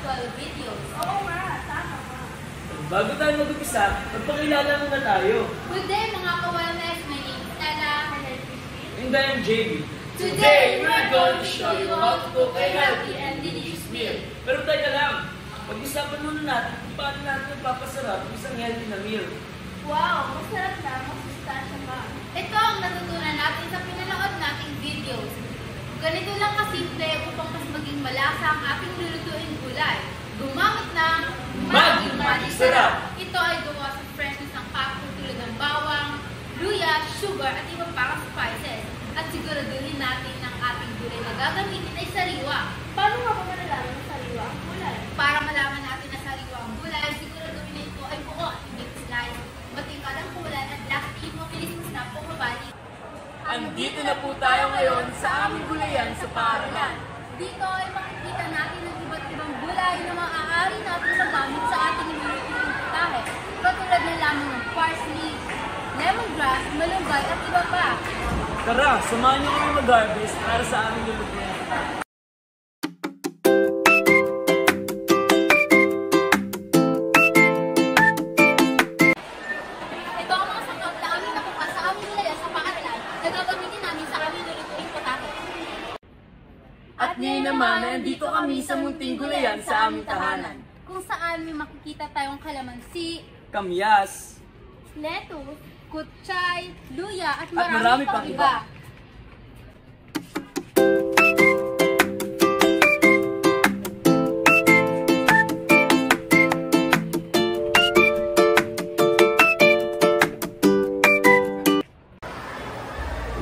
12 videos. Oo nga, tama nga. Bago tayo mag-upisa, magpakilala muna tayo. Good day mga ka-wellness, my name is Stella. And I'm JB. Today, we're going to show you how to cook a healthy and delicious meal. Pero teka lang, pag-usapan muna natin kung paano natin magpapasarap isang healthy na meal. Wow, masarap na, masustansya nga. Ito ang natutunan natin sa pinanood nating videos. Ganito lang kasimple upang mas maging malasa ang ating lulutuin gulay. Gumamit ng Maggi Magic Sarap. Ito ay gawa sa freshness ng kapwa tulad ng bawang, luya, sugar at iba pang spices. At siguraduhin natin ng ating gulay na gagamitin ay sariwa. Paano nga ba malalaman na sariwa ang gulay? Para malaman natin na sariwa ang gulay, siguraduhin na ito ay buo, hindi slice, matingkad ang kulay at laki mo kilis na pumabalik. Andito na po tayo ngayon sa aming gulayan sa paaralan. Dito ay makikita natin ang iba't ibang gulay na maaari natin magamit sa ating nilulutong putahe. Katulad na lamang ng parsley, lemongrass, malunggay at iba pa. Tara, samahan niyo kami mag-harvest para sa aming lulutuin. Ito ang mga sangkap na aming nakuha sa aming gulayan sa paaralan na gagamitin namin sa aming nilulutuing putahe. At ngayon naman, nandito kami sa munting gulayan sa aming tahanan. Kung saan may makikita tayong kalamansi, Kamyas, lettuce, kutchay, luya at marami marami pang pang iba. iba.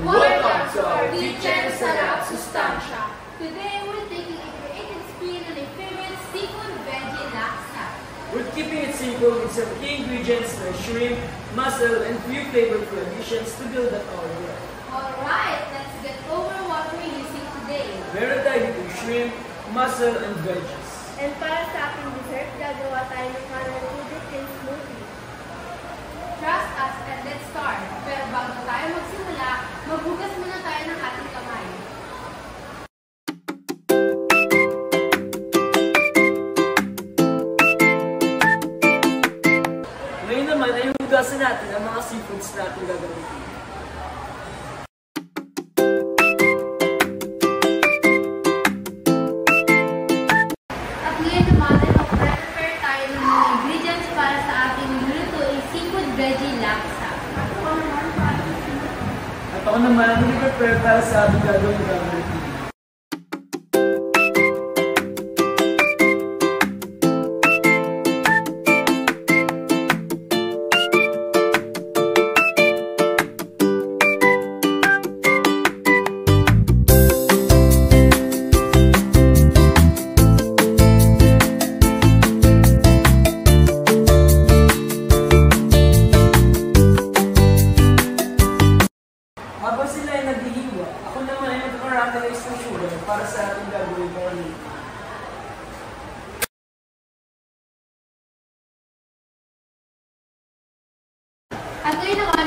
Welcome to our kitchen sarap sustansya. Today we're taking a creative spin on a favorite seafood veggie laksa. We're keeping it simple with some key ingredients like shrimp, mussel, and few flavorful additions to build up our meal. Alright, let's get over what we're using today. Meron tayo dito shrimp, mussel, and veggies. And para sa ating dessert, gagawa tayo ng caramel and smoothie. Trust us and let's start. Pero bago tayo magsimula, maghugas muna tayo ng ating kamay. Ngayon naman ay hugasan natin ang mga seafoods natin gagamitin. At ngayon naman ay mag-prepare tayo ng mga ingredients para sa ating nilulutuing seafood veggie laksa. At ako naman ang prepare para sa ating gagawin. Habang sila ay naghihiwa, ako naman ay nag-caramelize ng sugar para sa ating gagawin morning. At ngayon naman